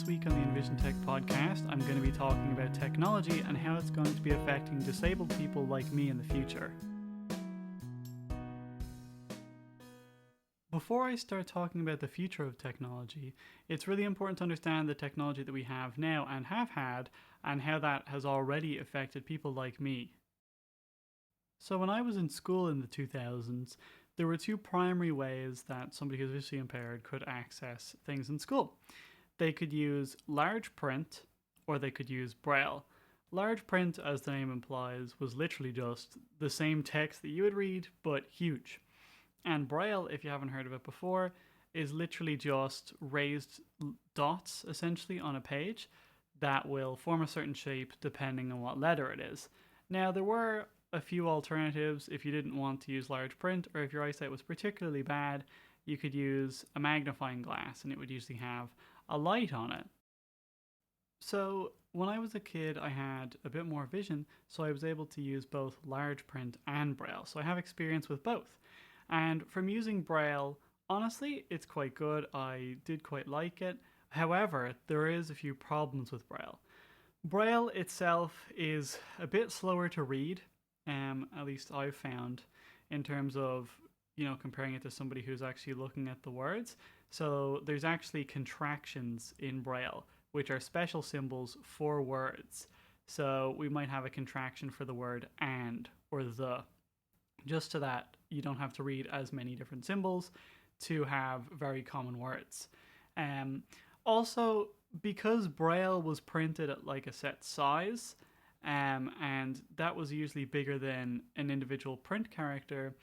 This week on the Envisiontech podcast, I'm going to be talking about technology and how it's going to be affecting disabled people like me in the future. Before I start talking about the future of technology, it's really important to understand the technology that we have now and have had, and how that has already affected people like me. So when I was in school in the 2000s, there were two primary ways that somebody who's visually impaired could access things in school. They could use large print or they could use Braille. Large print, as the name implies, was literally just the same text that you would read, but huge. And Braille, if you haven't heard of it before, is literally just raised dots, essentially, on a page that will form a certain shape depending on what letter it is. Now, there were a few alternatives if you didn't want to use large print, or if your eyesight was particularly bad, you could use a magnifying glass, and it would usually have a light on it. So when I was a kid, I had a bit more vision, so I was able to use both large print and Braille. So I have experience with both. And from using Braille, honestly, it's quite good. I did quite like it. However, there is a few problems with Braille. Braille itself is a bit slower to read, at least I've found, in terms of, comparing it to somebody who's actually looking at the words. So there's actually contractions in Braille, which are special symbols for words. So we might have a contraction for the word and or the, just so that you don't have to read as many different symbols to have very common words. Also, because Braille was printed at like a set size, and that was usually bigger than an individual print character,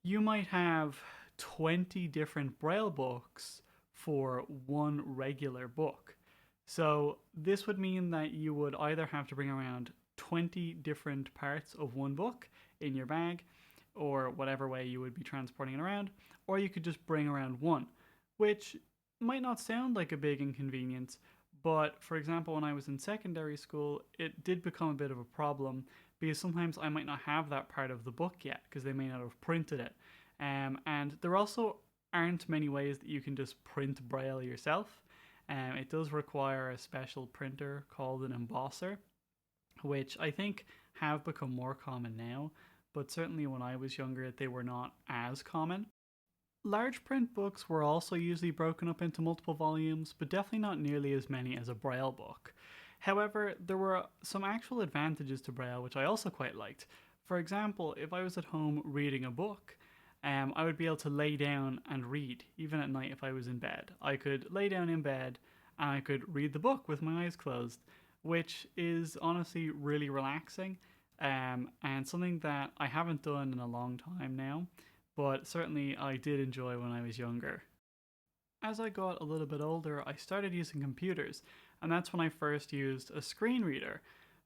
you might have 20 different Braille books for one regular book. So this would mean that you would either have to bring around 20 different parts of one book in your bag, or whatever way you would be transporting it around, or you could just bring around one, which might not sound like a big inconvenience, but for example, when I was in secondary school, it did become a bit of a problem because sometimes I might not have that part of the book yet because they may not have printed it. And there also aren't many ways that you can just print Braille yourself. It does require a special printer called an embosser, which I think have become more common now, but certainly when I was younger, they were not as common. Large print books were also usually broken up into multiple volumes, but definitely not nearly as many as a Braille book. However, there were some actual advantages to Braille which I also quite liked. For example, if I was at home reading a book, I would be able to lay down and read, even at night if I was in bed. I could lay down in bed and I could read the book with my eyes closed, which is honestly really relaxing, and something that I haven't done in a long time now, but certainly I did enjoy when I was younger. As I got a little bit older, I started using computers, and that's when I first used a screen reader,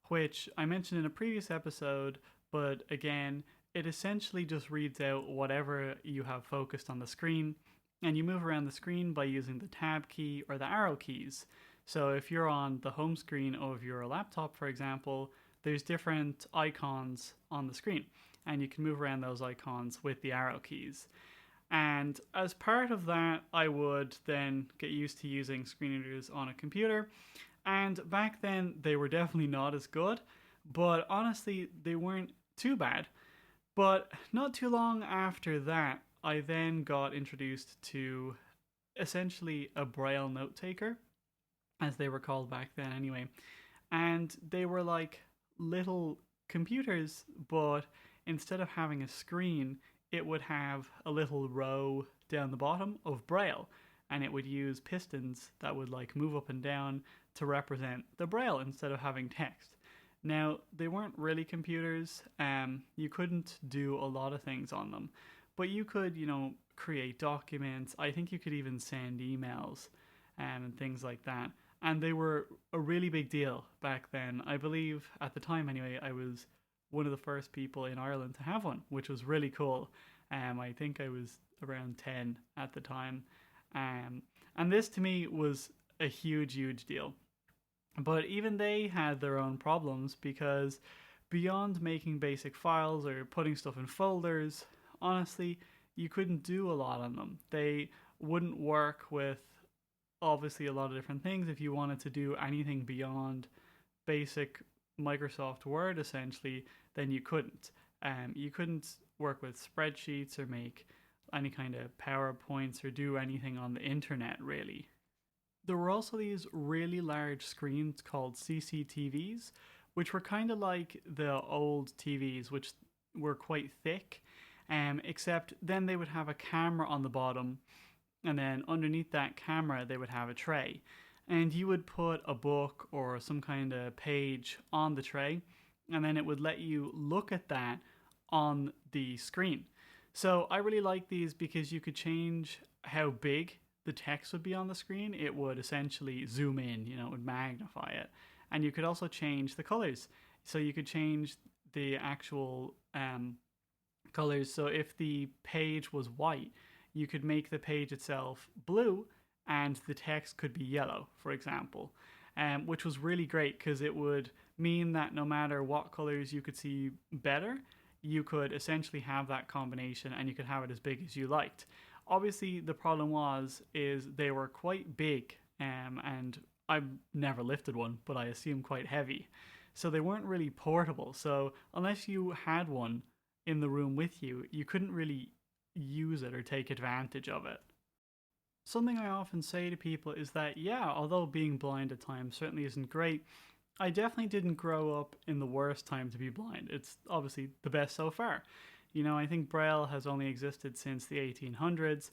which I mentioned in a previous episode, but again, it essentially just reads out whatever you have focused on the screen, and you move around the screen by using the tab key or the arrow keys. So if you're on the home screen of your laptop, for example, there's different icons on the screen, and you can move around those icons with the arrow keys. And as part of that, I would then get used to using screen readers on a computer. And back then, they were definitely not as good, but honestly, they weren't too bad. But not too long after that, I then got introduced to essentially a Braille note taker, as they were called back then anyway. And they were like little computers, but instead of having a screen, it would have a little row down the bottom of Braille, and it would use pistons that would like move up and down to represent the Braille instead of having text. Now, they weren't really computers, you couldn't do a lot of things on them, but you could, create documents. I think you could even send emails and things like that. And they were a really big deal back then. I believe, at the time anyway, I was one of the first people in Ireland to have one, which was really cool. I think I was around 10 at the time. And this to me was a huge, huge deal. But even they had their own problems because beyond making basic files or putting stuff in folders, honestly, you couldn't do a lot on them. They wouldn't work with obviously a lot of different things. If you wanted to do anything beyond basic Microsoft Word, essentially, then you couldn't. You couldn't work with spreadsheets or make any kind of PowerPoints or do anything on the internet, really. There were also these really large screens called CCTVs, which were kind of like the old TVs, which were quite thick, except then they would have a camera on the bottom, and then underneath that camera, they would have a tray. And you would put a book or some kind of page on the tray, and then it would let you look at that on the screen. So I really like these because you could change how big the text would be on the screen. It would essentially zoom in, it would magnify it. And you could also change the colors. So you could change the actual colors. So if the page was white, you could make the page itself blue and the text could be yellow, for example, which was really great because it would mean that no matter what colors you could see better, you could essentially have that combination and you could have it as big as you liked. Obviously, the problem is they were quite big, and I've never lifted one, but I assume quite heavy. So they weren't really portable. So unless you had one in the room with you, you couldn't really use it or take advantage of it. Something I often say to people is that, yeah, although being blind at times certainly isn't great, I definitely didn't grow up in the worst time to be blind. It's obviously the best so far. I think Braille has only existed since the 1800s.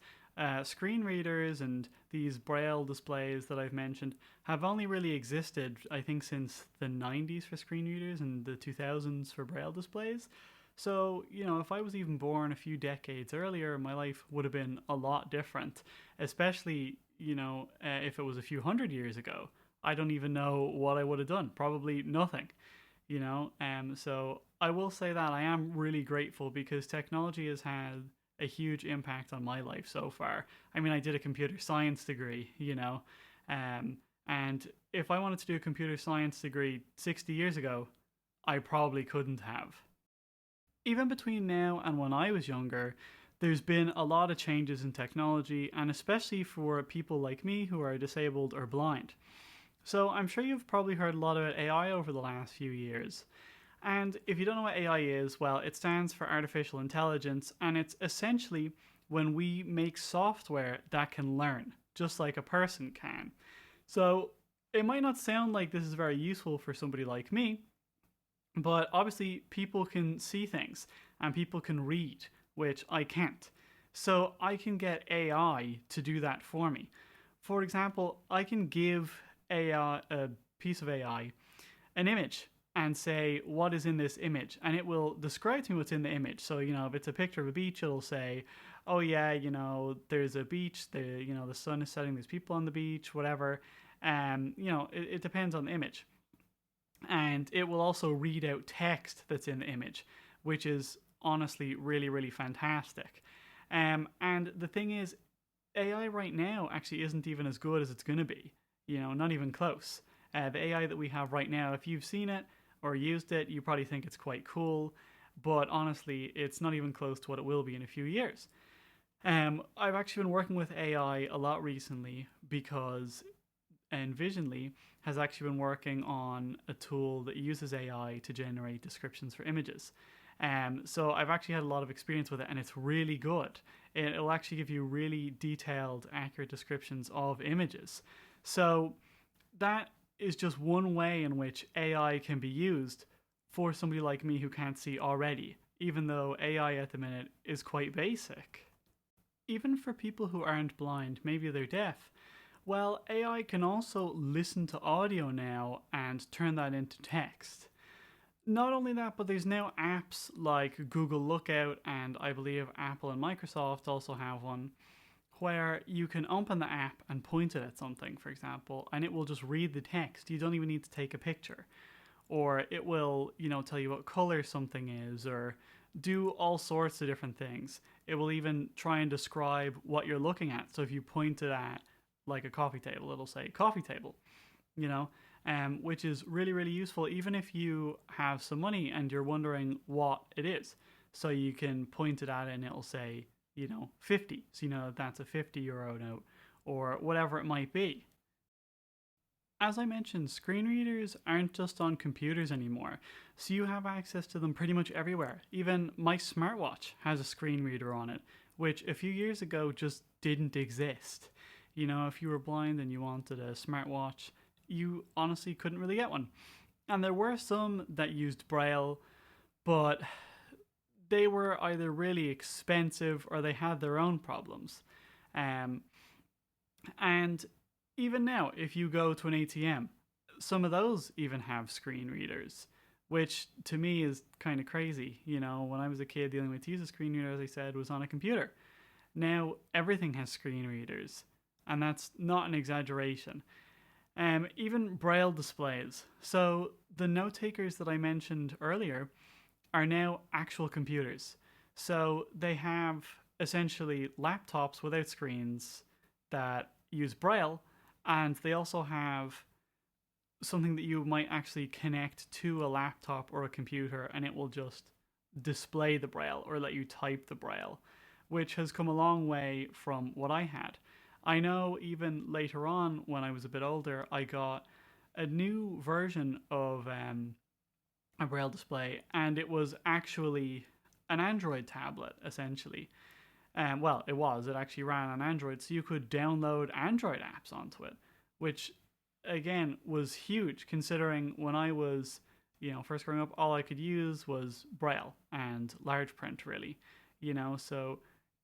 Screen readers and these Braille displays that I've mentioned have only really existed, I think, since the 90s for screen readers and the 2000s for Braille displays. So, if I was even born a few decades earlier, my life would have been a lot different, especially, if it was a few hundred years ago. I don't even know what I would have done. Probably nothing, So I will say that I am really grateful because technology has had a huge impact on my life so far. I mean, I did a computer science degree, and if I wanted to do a computer science degree 60 years ago, I probably couldn't have. Even between now and when I was younger, there's been a lot of changes in technology, and especially for people like me who are disabled or blind. So I'm sure you've probably heard a lot about AI over the last few years. And if you don't know what AI is, well, it stands for artificial intelligence, and it's essentially when we make software that can learn, just like a person can. So it might not sound like this is very useful for somebody like me, but obviously people can see things and people can read, which I can't. So I can get AI to do that for me. For example, I can give AI, a piece of AI, an image and say what is in this image, and it will describe to me what's in the image. So if it's a picture of a beach, it'll say, oh yeah, there's a beach, the sun is setting, there's people on the beach, whatever. It depends on the image. And it will also read out text that's in the image, which is honestly really, really fantastic. And the thing is, AI right now actually isn't even as good as it's going to be. Not even close. The AI that we have right now, if you've seen it or used it, you probably think it's quite cool, but honestly, it's not even close to what it will be in a few years. I've actually been working with AI a lot recently because Envisiontly has actually been working on a tool that uses AI to generate descriptions for images. So I've actually had a lot of experience with it, and it's really good. It'll actually give you really detailed, accurate descriptions of images. So that is just one way in which AI can be used for somebody like me who can't see already, even though AI at the minute is quite basic. Even for people who aren't blind, maybe they're deaf, well, AI can also listen to audio now and turn that into text. Not only that, but there's now apps like Google Lookout, and I believe Apple and Microsoft also have one, where you can open the app and point it at something, for example, and it will just read the text. You don't even need to take a picture. Or it will, tell you what color something is, or do all sorts of different things. It will even try and describe what you're looking at. So if you point it at like a coffee table, it'll say coffee table, which is really, really useful, even if you have some money and you're wondering what it is. So you can point it at it and it'll say, 50. So that's a €50 note. or whatever it might be. As I mentioned, screen readers aren't just on computers anymore, so you have access to them pretty much everywhere. Even my smartwatch has a screen reader on it, which a few years ago just didn't exist. You know, if you were blind and you wanted a smartwatch, you honestly couldn't really get one. And there were some that used Braille, but they were either really expensive or they had their own problems. Um, and even now, if you go to an ATM, some of those even have screen readers, which to me is kind of crazy. You know, when I was a kid, the only way to use a screen reader, as I said, was on a computer. Now everything has screen readers, and that's not an exaggeration. Even braille displays. So the note takers that I mentioned earlier are now actual computers. So they have essentially laptops without screens that use braille, and they also have something that you might actually connect to a laptop or a computer, and it will just display the braille or let you type the braille, which has come a long way from what I had. I know even later on, when I was a bit older, I got a new version of a braille display, and it was actually an Android tablet, essentially. Well, it was. It actually ran on Android, so you could download Android apps onto it, which again was huge considering when I was, first growing up, all I could use was Braille and large print, really. So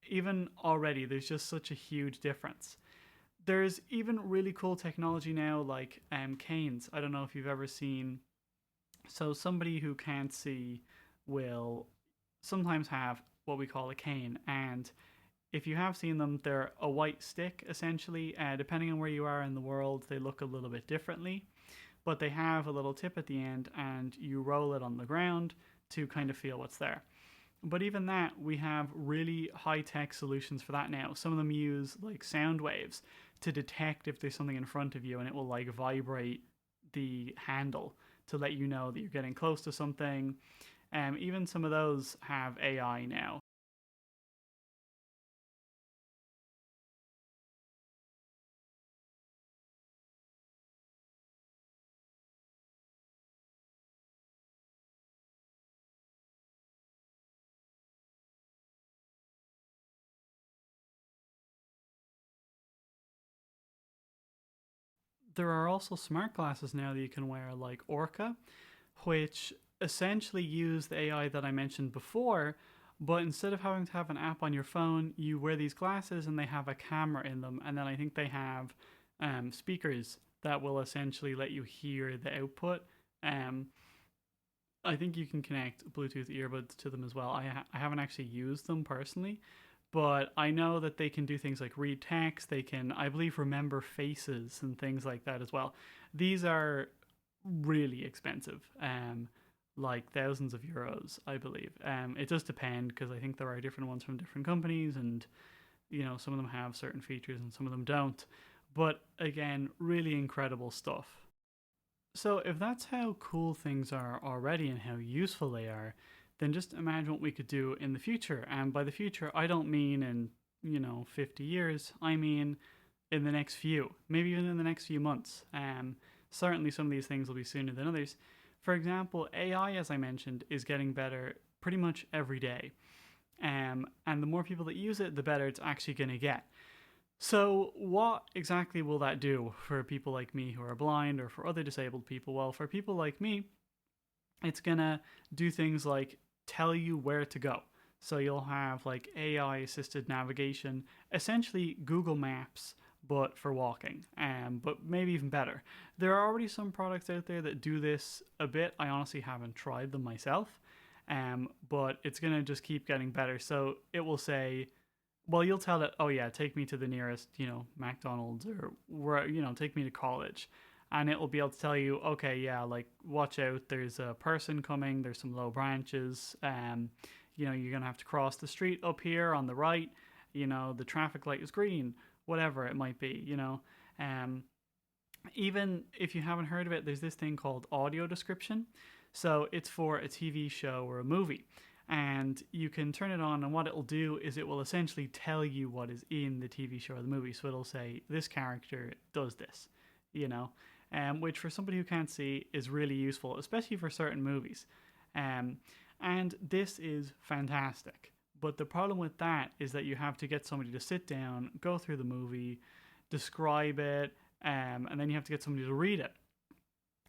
even already, there's just such a huge difference. There's even really cool technology now, like canes. I don't know if you've ever seen. So somebody who can't see will sometimes have what we call a cane, and if you have seen them, they're a white stick essentially. Depending on where you are in the world, they look a little bit differently, but they have a little tip at the end, and you roll it on the ground to kind of feel what's there. But even that, we have really high tech solutions for that now. Some of them use like sound waves to detect if there's something in front of you, and it will like vibrate the handle to let you know that you're getting close to something. Even some of those have AI now. There are also smart glasses now that you can wear, like Orca, which essentially use the AI that I mentioned before, but instead of having to have an app on your phone, you wear these glasses and they have a camera in them, and then I think they have speakers that will essentially let you hear the output. Um, I think you can connect Bluetooth earbuds to them as well. I haven't actually used them personally, but I know that they can do things like read text. They can, I believe, remember faces and things like that as well. These are really expensive, like thousands of euros, I believe. It does depend because I think there are different ones from different companies, and some of them have certain features and some of them don't. But again, really incredible stuff. So if that's how cool things are already and how useful they are, then just imagine what we could do in the future. And by the future, I don't mean in 50 years. I mean in the next few, maybe even in the next few months. Certainly, some of these things will be sooner than others. For example, AI, as I mentioned, is getting better pretty much every day. And the more people that use it, the better it's actually going to get. So, what exactly will that do for people like me who are blind, or for other disabled people? Well, for people like me, it's gonna do things like tell you where to go. So, you'll have like AI assisted navigation, essentially Google Maps, but for walking, but maybe even better. There are already some products out there that do this a bit. I honestly haven't tried them myself, but it's gonna just keep getting better. So, it will say, well, you'll tell it, oh yeah, take me to the nearest, McDonald's, or where, take me to college. And it will be able to tell you, okay, yeah, like watch out, there's a person coming, there's some low branches, you're gonna have to cross the street up here on the right, the traffic light is green, whatever it might be. Um, Even if you haven't heard of it, there's this thing called audio description. So it's for a TV show or a movie. and you can turn it on, and what it'll do is it will essentially tell you what is in the TV show or the movie. So it'll say, this character does this, you know, which for somebody who can't see is really useful, especially for certain movies. And this is fantastic. But the problem with that is that you have to get somebody to sit down, go through the movie, describe it, and then you have to get somebody to read it,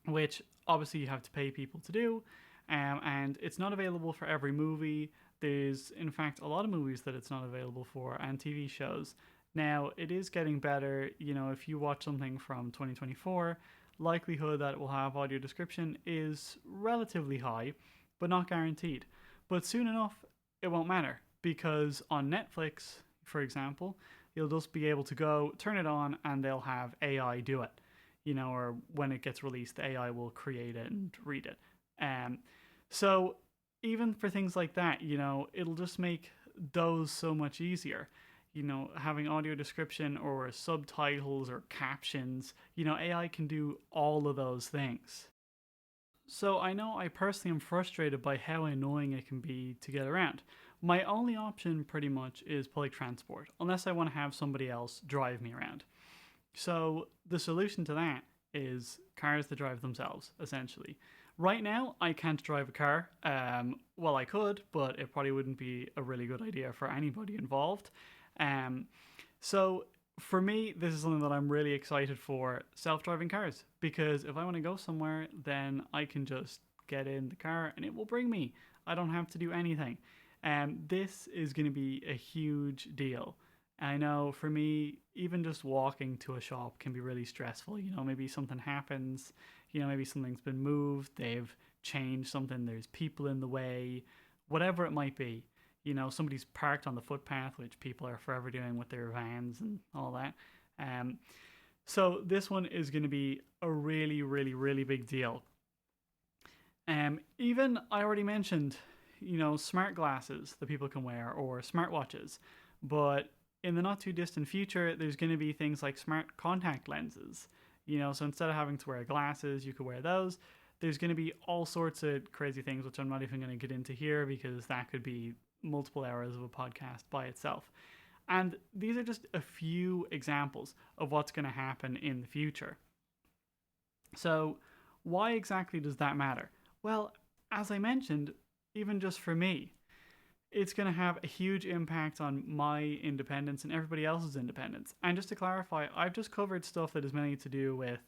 which obviously you have to pay people to do. And it's not available for every movie. There's, in fact, a lot of movies that it's not available for, and TV shows. Now, it is getting better. You know, if you watch something from 2024, likelihood that it will have audio description is relatively high, but not guaranteed. But soon enough, it won't matter, because on Netflix, for example, you'll just be able to go, turn it on, and they'll have AI do it. You know, or when it gets released, the AI will create it and read it. So even for things like that, you know, it'll just make those so much easier. You know, having audio description or subtitles or captions, you know, AI can do all of those things. So I know I personally am frustrated by how annoying it can be to get around. My only option pretty much is public transport, unless I want to have somebody else drive me around. So the solution to that is cars that drive themselves, essentially. Right now, I can't drive a car. Well, I could, but it probably wouldn't be a really good idea for anybody involved. Um, so for me, this is something that I'm really excited for, self-driving cars, because if I want to go somewhere, then I can just get in the car and it will bring me. I don't have to do anything. This is going to be a huge deal. I know for me, even just walking to a shop can be really stressful. You know, maybe something happens, you know, maybe something's been moved, they've changed something, there's people in the way, whatever it might be. You know, somebody's parked on the footpath, which people are forever doing with their vans and all that. So this one is going to be a really, really, really big deal. Even I already mentioned, you know, smart glasses that people can wear or smartwatches, but in the not too distant future, there's going to be things like smart contact lenses. You know, so instead of having to wear glasses, you could wear those. There's going to be all sorts of crazy things, which I'm not even going to get into here because that could be multiple hours of a podcast by itself. And these are just a few examples of what's going to happen in the future. So, why exactly does that matter? Well, as I mentioned, even just for me, it's going to have a huge impact on my independence and everybody else's independence. And just to clarify, I've just covered stuff that is mainly to do with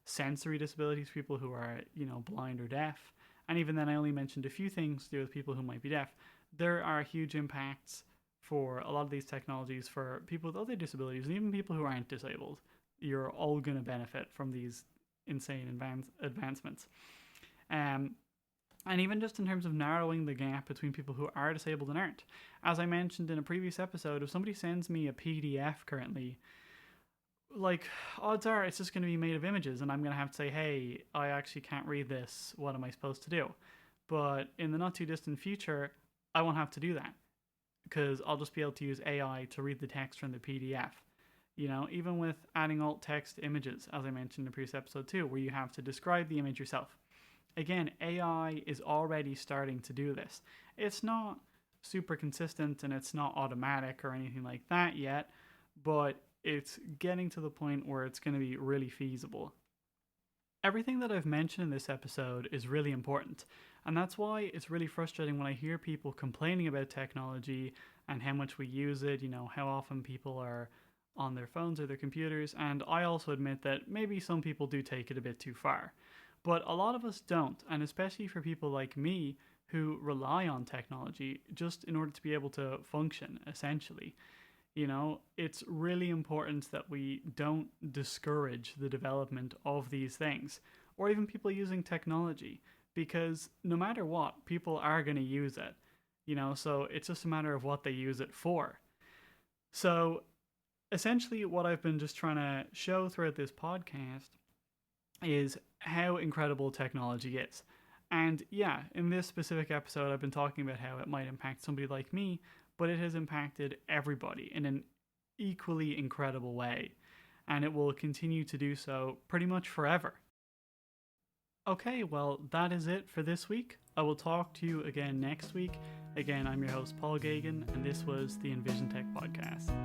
sensory disabilities, people who are, you know, blind or deaf. And even then, I only mentioned a few things to do with people who might be deaf. There are huge impacts for a lot of these technologies for people with other disabilities and even people who aren't disabled. You're all going to benefit from these insane advancements. And even just in terms of narrowing the gap between people who are disabled and aren't. As I mentioned in a previous episode, if somebody sends me a PDF currently, like, odds are it's just going to be made of images, and I'm going to have to say, hey, I actually can't read this. What am I supposed to do? But in the not too distant future, I won't have to do that because I'll just be able to use AI to read the text from the PDF. You know, even with adding alt text images, as I mentioned in the previous episode too, where you have to describe the image yourself. Again, AI is already starting to do this. It's not super consistent and it's not automatic or anything like that yet, but it's getting to the point where it's going to be really feasible. Everything that I've mentioned in this episode is really important, and that's why it's really frustrating when I hear people complaining about technology and how much we use it, you know, how often people are on their phones or their computers, and I also admit that maybe some people do take it a bit too far. But a lot of us don't, and especially for people like me who rely on technology just in order to be able to function, essentially. You know, it's really important that we don't discourage the development of these things, or even people using technology, because no matter what, people are going to use it. You know, so it's just a matter of what they use it for. So essentially, what I've been just trying to show throughout this podcast is how incredible technology is. And yeah, in this specific episode, I've been talking about how it might impact somebody like me, but it has impacted everybody in an equally incredible way. And it will continue to do so pretty much forever. Okay, well, that is it for this week. I will talk to you again next week. Again, I'm your host, Paul Gagan, and this was the Envisiontech podcast.